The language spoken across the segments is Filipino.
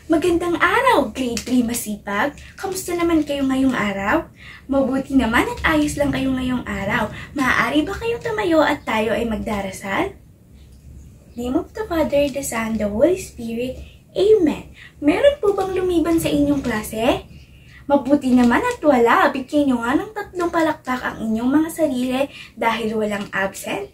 Magandang araw, Grade 3 masipag. Kamusta naman kayo ngayong araw? Mabuti naman at ayos lang kayo ngayong araw. Maaari ba kayong tumayo at tayo ay magdarasal? Name of the Father, the Son, the Holy Spirit. Amen. Meron po bang lumiban sa inyong klase? Mabuti naman at wala. Bigyan nyo nga ng 3 palakpak ang inyong mga sarili dahil walang absent.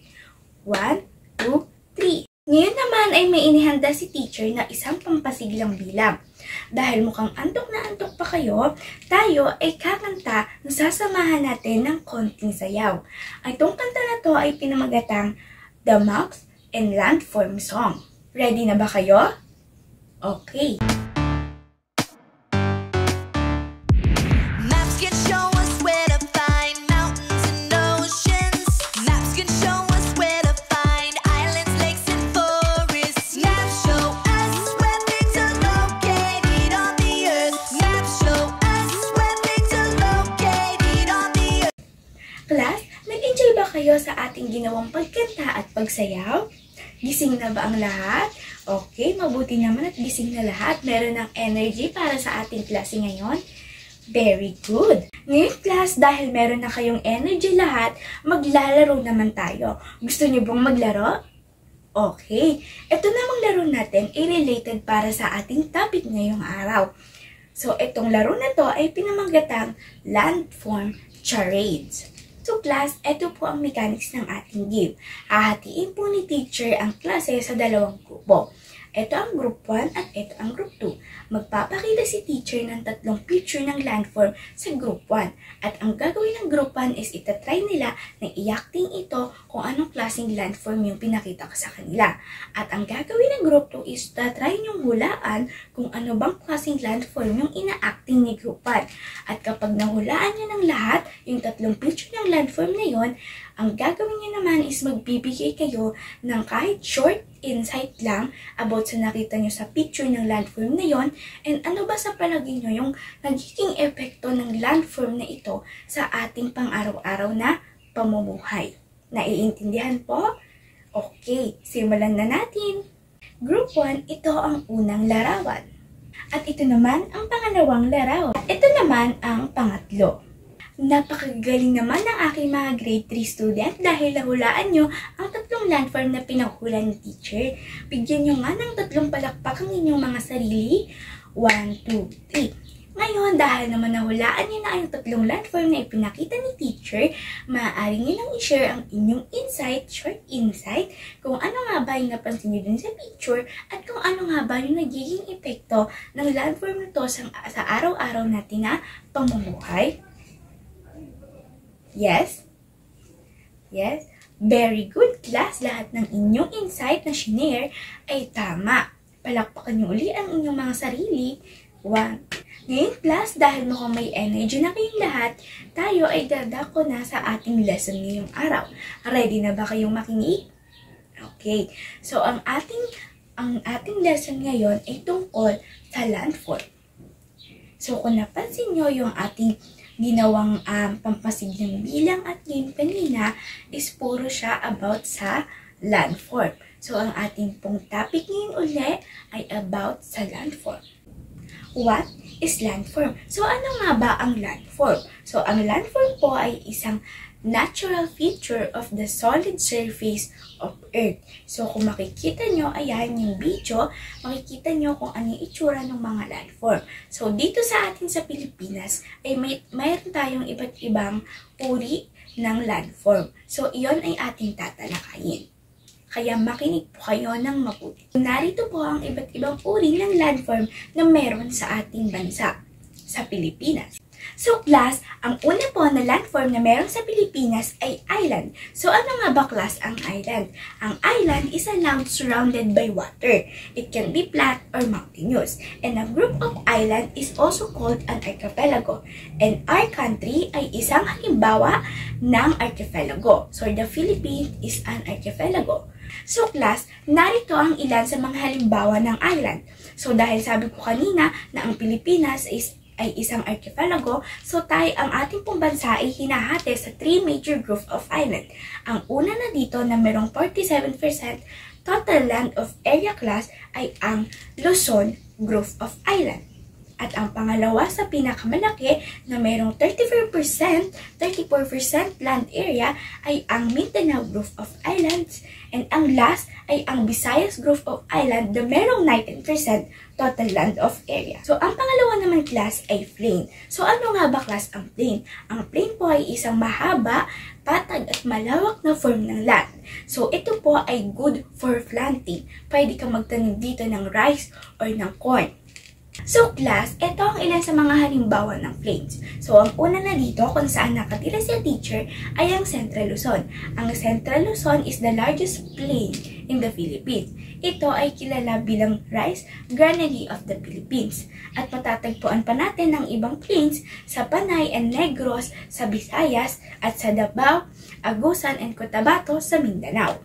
1, 2, 3. Ngayon naman ay may inihanda si teacher na isang pampasiglang bilang. Dahil mukhang antok na antok pa kayo, tayo ay kakanta na sasamahan natin ng konting sayaw. Itong kanta na to ay pinamagatang The Maps and Landform Song. Ready na ba kayo? Okay. Class, nag-enjoy ba kayo sa ating ginawang pagkanta at pagsayaw? Gising na ba ang lahat? Okay, mabuti naman at gising na lahat. Meron ng energy para sa ating klase ngayon? Very good! Ngayon class, dahil meron na kayong energy lahat, maglalaro naman tayo. Gusto niyo bang maglaro? Okay, ito namang laro natin ay related para sa ating topic ngayong araw. So, itong laro na to ay pinamagatang Landform Charades. So class, ito po ang mechanics ng ating game. Hahatiin po ni teacher ang klase sa 2 grupo. Ito ang group 1 at ito ang group 2. Magpapakita si teacher ng 3 picture ng landform sa group 1. At ang gagawin ng group 1 is itatry nila na i-acting ito kung anong klaseng landform yung pinakita ko sa kanila. At ang gagawin ng group 2 is tatry niyong hulaan kung ano bang klaseng landform yung ina-acting ni group 1. At kapag nahulaan niyo ng lahat yung 3 picture ng landform na yon, ang gagawin niyo naman is magbibigay kayo ng kahit short insight lang about sa nakita nyo sa picture ng landform na yon and ano ba sa palagay nyo yung nagiging epekto ng landform na ito sa ating pang-araw-araw na pamumuhay. Naiintindihan po? Okay, simulan na natin. Group 1, ito ang unang larawan. At ito naman ang pangalawang larawan. At ito naman ang pangatlo. Napakagaling naman ng aking mga grade 3 student dahil nahulaan nyo ang 3 landform na pinahula ni teacher. Bigyan nyo nga ng 3 palakpak ang inyong mga sarili. 1, 2, 3. Ngayon, dahil naman nahulaan nyo na ang 3 landform na ipinakita ni teacher, maaari nyo nang i-share ang inyong insight, short insight, kung ano nga ba yung napansin nyo dun sa picture at kung ano nga ba yung nagiging epekto ng landform na to sa araw-araw natin na pamumuhay. Yes? Yes? Very good class. Lahat ng inyong insight na shinare ay tama. Palakpakan niyo uli ang inyong mga sarili. 1. Ngayon class, dahil mukhang may energy na kayong lahat, tayo ay dadako na sa ating lesson ngayong araw. Ready na ba kayong makinig? Okay. So, ang ating lesson ngayon ay tungkol sa landform. So, kung napansin nyo yung ating ginawang pampasiglang bilang at game kanina is puro siya about sa landform. So, ang ating pong topic ngayon uli ay about sa landform. What is landform? So, ano nga ba ang landform? So, ang landform po ay isang natural feature of the solid surface of Earth. So, kung makikita nyo, ayan yung video, makikita nyo kung ano yung itsura ng mga landform. So, dito sa atin sa Pilipinas, ay mayroon tayong iba't ibang uri ng landform. So, iyon ay ating tatalakayin. Kaya makinig po kayo ng mabuti. Narito po ang iba't ibang uri ng landform na meron sa ating bansa, sa Pilipinas. So class, ang una po na landform na meron sa Pilipinas ay island. So ano nga ba class ang island? Ang island is a land surrounded by water. It can be flat or mountainous. And a group of island is also called an archipelago. And our country ay isang halimbawa ng archipelago. So the Philippines is an archipelago. So class, narito ang ilan sa mga halimbawa ng island. So dahil sabi ko kanina na ang Pilipinas ay isang archipelago, so ang ating pong bansa ay hinahati sa 3 major group of island. Ang una na dito na merong 47% total land of area class ay ang Luzon group of island. At ang pangalawa sa pinakamalaki na mayroong 34% land area ay ang Mindanao Group of Islands. And ang last ay ang Visayas Group of Island na mayroong 19% total land of area. So, ang pangalawa naman class ay plain. So, ano nga ba class ang plain? Ang plain po ay isang mahaba, patag at malawak na form ng land. So, ito po ay good for planting. Pwede kang magtanim dito ng rice or ng corn. So class, ito ang ilan sa mga halimbawa ng plains. So ang una na dito kung saan nakatira si teacher ay ang Central Luzon. Ang Central Luzon is the largest plain in the Philippines. Ito ay kilala bilang rice granary of the Philippines. At matatagpuan pa natin ang ibang plains sa Panay and Negros sa Visayas at sa Davao, Agusan and Cotabato sa Mindanao.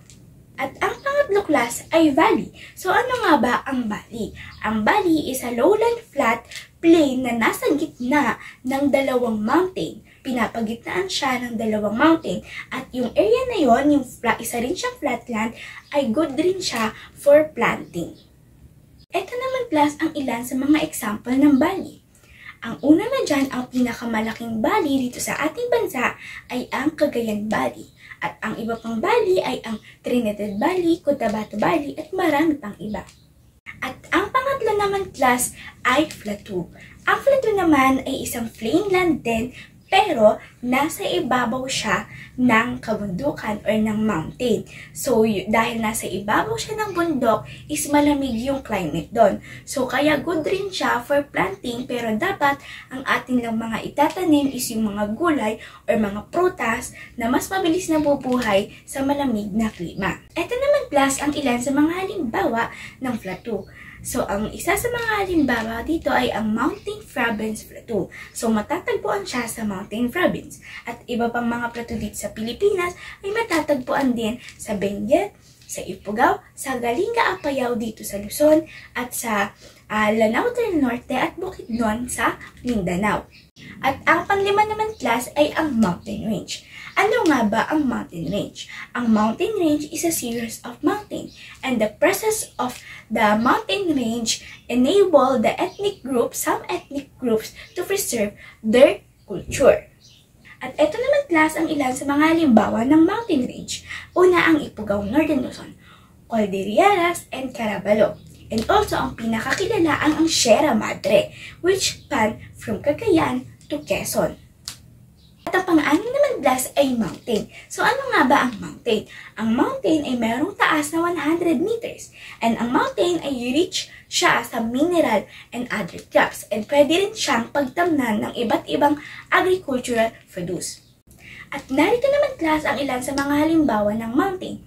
At ang pangatlo class ay valley. So ano nga ba ang valley? Ang valley is a lowland flat plain na nasa gitna ng dalawang mountain. Pinapagitnaan siya ng dalawang mountain. At yung area na yon, yung isa rin siyang flatland, ay good rin siya for planting. Ito naman class ang ilan sa mga example ng valley. Ang una na dyan, ang pinakamalaking valley dito sa ating bansa ay ang Cagayan Valley. At ang iba pang valley ay ang Trinidad Valley, Cotabato Valley at marami pang iba. At ang pangatlo naman class ay plateau. Ang plateau naman ay isang plain land din pero nasa ibabaw siya ng kabundukan or ng mountain. So, dahil nasa ibabaw siya ng bundok, is malamig yung climate doon. So, kaya good rin siya for planting, pero dapat ang ating lang mga itatanim is yung mga gulay or mga prutas na mas mabilis na bubuhay sa malamig na klima. Ito naman class ang ilan sa mga halimbawa ng plateau. So, ang isa sa mga halimbawa dito ay ang Mountain Province Plateau. So, matatagpuan siya sa Mountain Province. At iba pang mga plateau dito sa Pilipinas ay matatagpuan din sa Benguet, sa Ifugao, sa Galinga Apayao dito sa Luzon, at sa Lanao del Norte at Bukidnon sa Mindanao. At ang panglima naman class ay ang mountain range. Ano nga ba ang mountain range? Ang mountain range is a series of mountains, and the presence of the mountain range enable the some ethnic groups to preserve their culture. At ito naman class ang ilan sa mga halimbawa ng mountain range. Una ang Ifugao Northern Luzon, Cordilleras, and Caraballo. And also ang pinakakilala ang Sierra Madre, which span from Cagayan to Quezon. At ang pang-anim naman class ay mountain. So ano nga ba ang mountain? Ang mountain ay mayroong taas na 100 meters. And ang mountain ay rich siya sa mineral and other crops. And pwede rin siyang pagtamnan ng iba't ibang agricultural produce. At narito naman class ang ilan sa mga halimbawa ng mountain.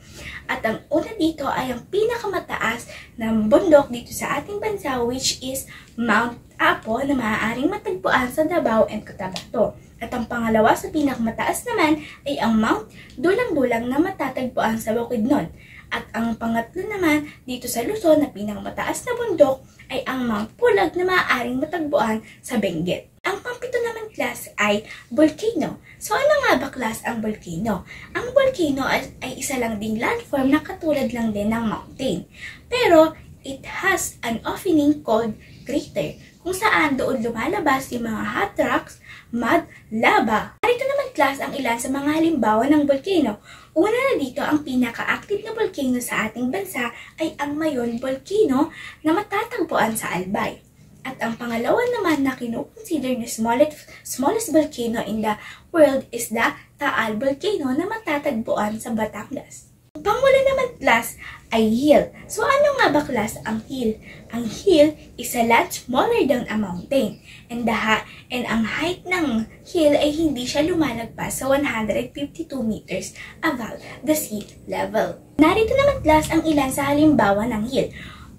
At ang una dito ay ang pinakamataas na bundok dito sa ating bansa, which is Mount Apo, na maaaring matagpuan sa Davao and Cotabato. At ang pangalawa sa pinakamataas naman ay ang Mount Dulang-Dulang na matatagpuan sa Bukidnon. At ang pangatlo naman dito sa Luzon na pinakamataas na bundok ay ang Mount Pulag na maaaring matagpuan sa Benguet. Ang pampito naman class ay volcano. So ano nga ba class ang volcano? Ang volcano ay isa lang ding landform na katulad lang din ng mountain. Pero it has an opening called crater, kung saan doon lumalabas yung mga hot rocks, mud, lava. Narito naman class ang ilan sa mga halimbawa ng volcano. Una na dito, ang pinaka-active na volcano sa ating bansa ay ang Mayon Volcano na matatagpuan sa Albay. At ang pangalawa naman na kinukonsider na smallest volcano in the world is the Taal Volcano na matatagpuan sa Batangas. Ang pangwala naman class ay hill. So ano nga ba class ang hill? Ang hill is a lot smaller than a mountain. And ang height ng hill ay hindi siya lumalagpas sa 152 meters above the sea level. Narito naman class ang ilan sa halimbawa ng hill.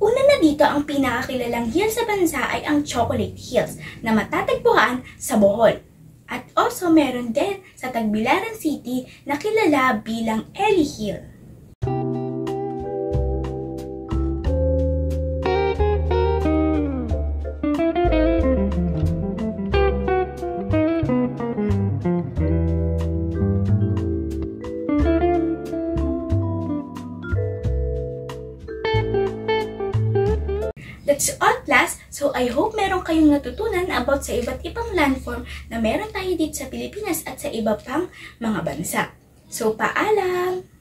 Una na dito, ang pinakakilalang hill sa bansa ay ang Chocolate Hills na matatagpuan sa Bohol. At also meron din sa Tagbilaran City na kilala bilang Ellie Hill. That's all class. So, I hope meron kayong natutunan about sa iba't ibang landform na meron tayo dito sa Pilipinas at sa iba pang mga bansa. So, paalam!